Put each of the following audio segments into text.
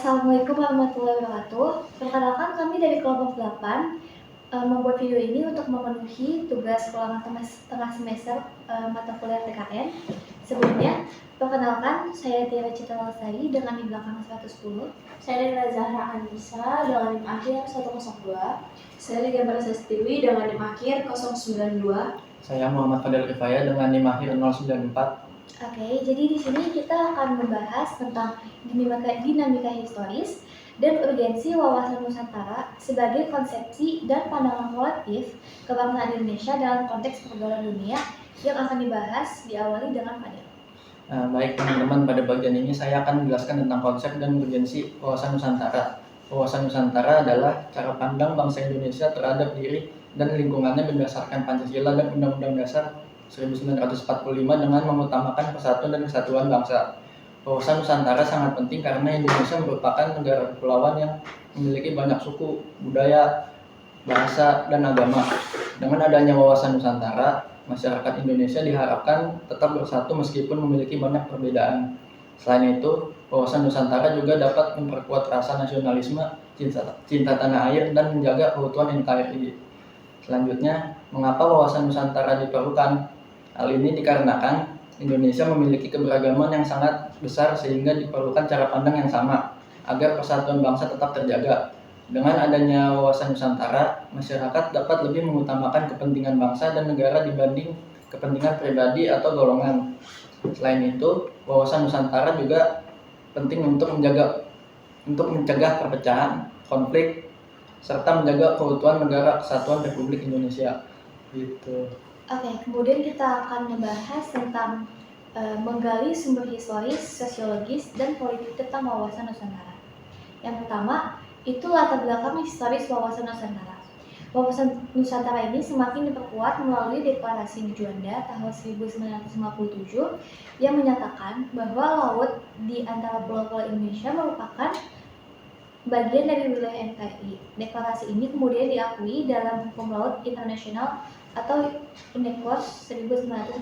Assalamualaikum warahmatullahi wabarakatuh. Perkenalkan kami dari kelompok 8 membuat video ini untuk memenuhi tugas ulangan tengah semester mata kuliah TKN. Sebelumnya, perkenalkan saya Tiara Citra Lestari dengan NIM belakang 110. Saya Rina Zahra Anissa dengan NIM akhir 102. Saya Liga Prasastiwi dengan NIM akhir 092. Saya Muhammad Fadel Rifaya dengan NIM akhir 094. Oke, jadi di sini kita akan membahas tentang dinamika historis dan urgensi wawasan Nusantara sebagai konsepsi dan pandangan kolektif kebangsaan Indonesia dalam konteks pergaulan dunia yang akan dibahas diawali dengan panel. Baik teman-teman, pada bagian ini saya akan menjelaskan tentang konsep dan urgensi wawasan Nusantara. Wawasan Nusantara adalah cara pandang bangsa Indonesia terhadap diri dan lingkungannya berdasarkan Pancasila dan Undang-Undang Dasar 1945 dengan mengutamakan persatuan dan kesatuan bangsa. Wawasan Nusantara sangat penting karena Indonesia merupakan negara kepulauan yang memiliki banyak suku, budaya, bahasa, dan agama. Dengan adanya wawasan Nusantara, masyarakat Indonesia diharapkan tetap bersatu meskipun memiliki banyak perbedaan. Selain itu, wawasan Nusantara juga dapat memperkuat rasa nasionalisme, cinta tanah air, dan menjaga keutuhan NKRI. Selanjutnya, mengapa wawasan Nusantara diperlukan? Hal ini dikarenakan Indonesia memiliki keberagaman yang sangat besar sehingga diperlukan cara pandang yang sama agar persatuan bangsa tetap terjaga. Dengan adanya wawasan Nusantara, masyarakat dapat lebih mengutamakan kepentingan bangsa dan negara dibanding kepentingan pribadi atau golongan. Selain itu, wawasan Nusantara juga penting untuk mencegah perpecahan, konflik, serta menjaga keutuhan negara kesatuan Republik Indonesia. Gitu. Oke, kemudian kita akan membahas tentang menggali sumber historis, sosiologis, dan politik tentang wawasan Nusantara. Yang pertama, itu latar belakang historis wawasan Nusantara. Wawasan Nusantara ini semakin diperkuat melalui Deklarasi Juanda tahun 1957 yang menyatakan bahwa laut di antara pulau-pulau Indonesia merupakan bagian dari wilayah NKRI. Deklarasi ini kemudian diakui dalam Hukum Laut Internasional atau UNCLOS 1942.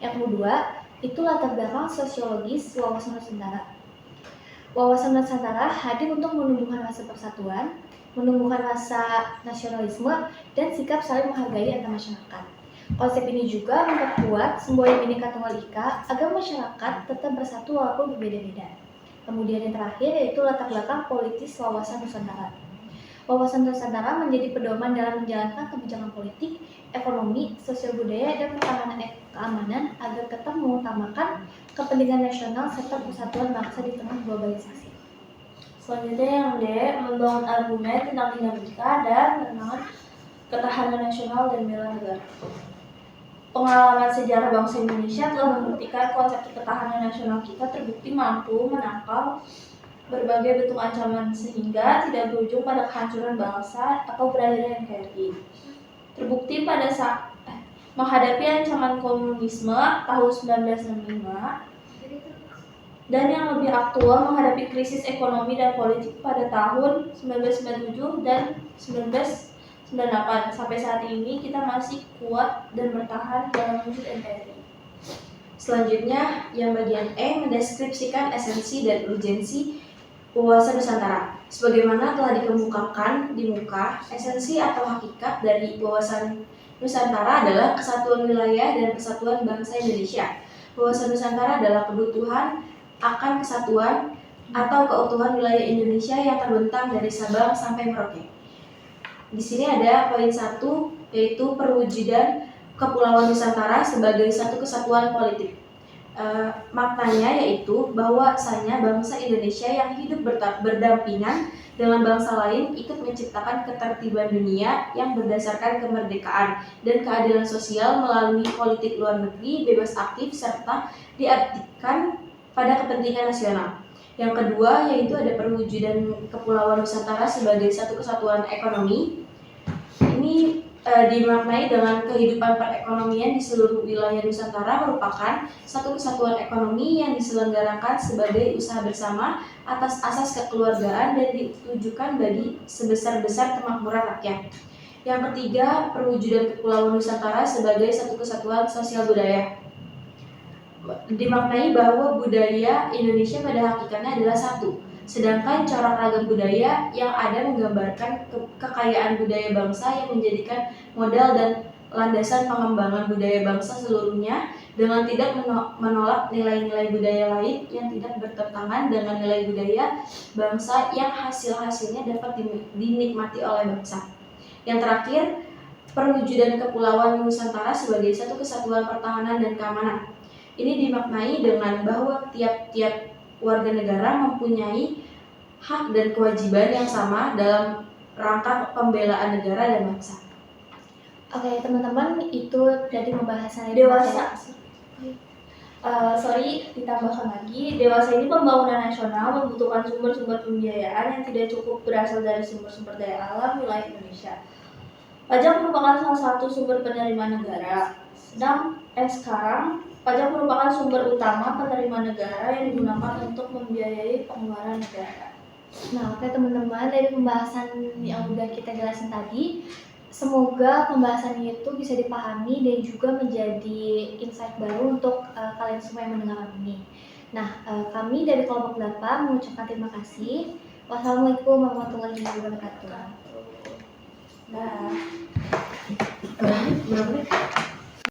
Yang kedua, itu latar belakang sosiologis wawasan Nusantara. Wawasan Nusantara hadir untuk menumbuhkan rasa persatuan, menumbuhkan rasa nasionalisme, dan sikap saling menghargai antar masyarakat. Konsep ini juga memperkuat semboyan Bhinneka Tunggal Ika agar masyarakat tetap bersatu walaupun berbeda-beda. Kemudian yang terakhir yaitu latar belakang politis wawasan Nusantara. Wawasan Nusantara menjadi pedoman dalam menjalankan kebijakan politik, ekonomi, sosial budaya, dan pertahanan keamanan agar tetap mengutamakan kepentingan nasional serta persatuan bangsa di tengah globalisasi. Selanjutnya yang D, membangun argumen tentang dinamika dan tantangan ketahanan nasional dan bela negara. Pengalaman sejarah bangsa Indonesia telah membuktikan konsep ketahanan nasional kita terbukti mampu menangkal berbagai bentuk ancaman sehingga tidak berujung pada kehancuran bangsa atau berakhirnya NKRI. Terbukti pada saat menghadapi ancaman komunisme tahun 1965 dan yang lebih aktual menghadapi krisis ekonomi dan politik pada tahun 1997 dan 1998. Sampai saat ini kita masih kuat dan bertahan dalam wujud NKRI. Selanjutnya, yang bagian E mendeskripsikan esensi dan urgensi wawasan Nusantara. Sebagaimana telah dikemukakan di muka, esensi atau hakikat dari wawasan Nusantara adalah kesatuan wilayah dan persatuan bangsa Indonesia. Wawasan Nusantara adalah kebutuhan akan kesatuan atau keutuhan wilayah Indonesia yang terbentang dari Sabang sampai Merauke. Di sini ada poin 1, yaitu perwujudan Kepulauan Nusantara sebagai satu kesatuan politik. Maknanya yaitu bahwasanya bangsa Indonesia yang hidup berdampingan dengan bangsa lain ikut menciptakan ketertiban dunia yang berdasarkan kemerdekaan dan keadilan sosial melalui politik luar negeri bebas aktif serta diartikan pada kepentingan nasional. Yang kedua yaitu ada perwujudan Kepulauan Nusantara sebagai satu kesatuan ekonomi. Ini dimaknai dengan kehidupan perekonomian di seluruh wilayah Nusantara merupakan satu kesatuan ekonomi yang diselenggarakan sebagai usaha bersama atas asas kekeluargaan dan ditujukan bagi sebesar-besar kemakmuran rakyat. Yang ketiga, perwujudan Kepulauan Nusantara sebagai satu kesatuan sosial budaya. Dimaknai bahwa budaya Indonesia pada hakikatnya adalah satu, Sedangkan corak ragam budaya yang ada menggambarkan kekayaan budaya bangsa yang menjadikan modal dan landasan pengembangan budaya bangsa seluruhnya dengan tidak menolak nilai-nilai budaya lain yang tidak bertentangan dengan nilai budaya bangsa yang hasil-hasilnya dapat dinikmati oleh bangsa. Yang terakhir, perwujudan Kepulauan Nusantara sebagai satu kesatuan pertahanan dan keamanan. Ini dimaknai dengan bahwa tiap-tiap warga negara mempunyai hak dan kewajiban yang sama dalam rangka pembelaan negara dan bangsa. Oke, teman-teman, itu dari pembahasan Dewasa. Ditambahkan lagi, dewasa ini pembangunan nasional membutuhkan sumber-sumber pembiayaan yang tidak cukup berasal dari sumber-sumber daya alam wilayah Indonesia. Pajak merupakan salah satu sumber penerimaan negara. Sekarang, pajak merupakan sumber utama penerimaan negara yang digunakan untuk membiayai pengeluaran negara. Nah, oke teman-teman, dari pembahasan yang udah kita jelasin tadi, semoga pembahasan itu bisa dipahami dan juga menjadi insight baru untuk kalian semua yang mendengarkan ini. Nah, kami dari kelompok 8 mengucapkan terima kasih. Wassalamualaikum warahmatullahi wabarakatuh. Nah, Berapa menit?